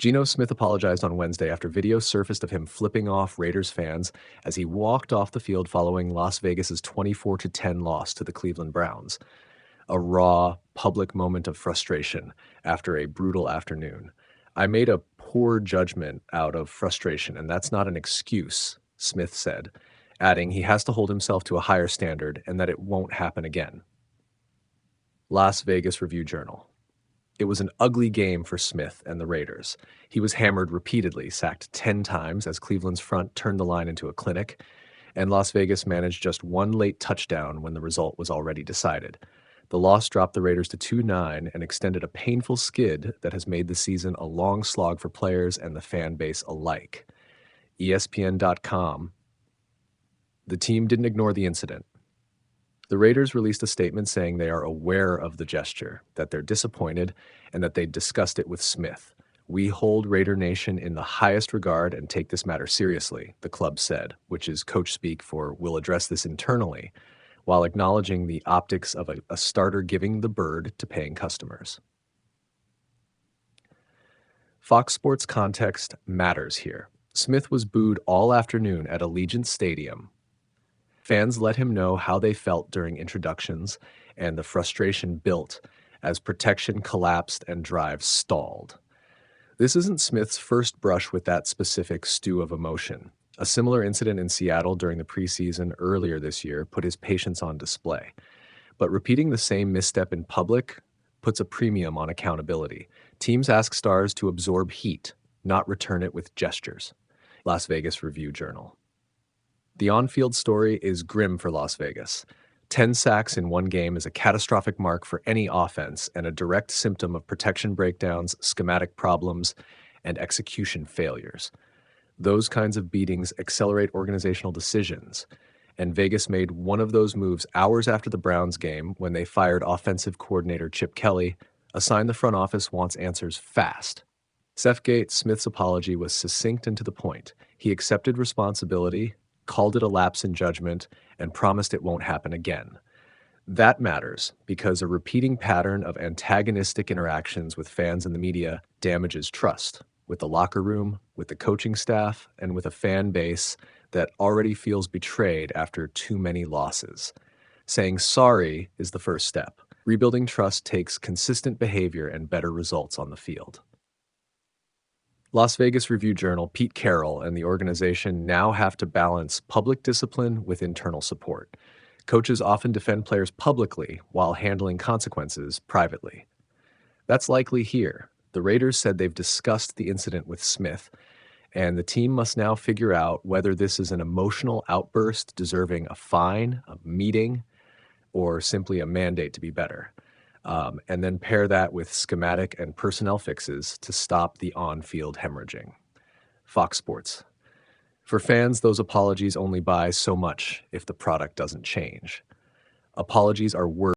Geno Smith apologized on Wednesday after video surfaced of him flipping off Raiders fans as he walked off the field following Las Vegas's 24-10 loss to the Cleveland Browns. A raw, public moment of frustration after a brutal afternoon. "I made a poor judgment out of frustration, and that's not an excuse," Smith said, adding he has to hold himself to a higher standard and that it won't happen again. Las Vegas Review-Journal. It was an ugly game for Smith and the Raiders. He was hammered repeatedly, sacked 10 times as Cleveland's front turned the line into a clinic, and Las Vegas managed just one late touchdown when the result was already decided. The loss dropped the Raiders to 2-9 and extended a painful skid that has made the season a long slog for players and the fan base alike. ESPN.com. The team didn't ignore the incident. The Raiders released a statement saying they are aware of the gesture, that they're disappointed, and that they discussed it with Smith. "We hold Raider Nation in the highest regard and take this matter seriously," the club said, which is coach speak for "we'll address this internally," while acknowledging the optics of a starter giving the bird to paying customers. Fox Sports context matters here. Smith was booed all afternoon at Allegiant Stadium. Fans let him know how they felt during introductions, and the frustration built as protection collapsed and drives stalled. This isn't Smith's first brush with that specific stew of emotion. A similar incident in Seattle during the preseason earlier this year put his patience on display. But repeating the same misstep in public puts a premium on accountability. Teams ask stars to absorb heat, not return it with gestures. Las Vegas Review-Journal. The on-field story is grim for Las Vegas. 10 sacks in one game is a catastrophic mark for any offense and a direct symptom of protection breakdowns, schematic problems, and execution failures. Those kinds of beatings accelerate organizational decisions, and Vegas made one of those moves hours after the Browns game when they fired offensive coordinator Chip Kelly, a sign the front office wants answers fast. Southgate Smith's apology was succinct and to the point. He accepted responsibility, called it a lapse in judgment, and promised it won't happen again. That matters because a repeating pattern of antagonistic interactions with fans and the media damages trust with the locker room, with the coaching staff, and with a fan base that already feels betrayed after too many losses. Saying sorry is the first step. Rebuilding trust takes consistent behavior and better results on the field. Las Vegas Review-Journal Pete Carroll and the organization now have to balance public discipline with internal support. Coaches often defend players publicly while handling consequences privately. That's likely here. The Raiders said they've discussed the incident with Smith, and the team must now figure out whether this is an emotional outburst deserving a fine, a meeting, or simply a mandate to be better. And then pair that with schematic and personnel fixes to stop the on-field hemorrhaging. Fox Sports. For fans, those apologies only buy so much if the product doesn't change. Apologies are worth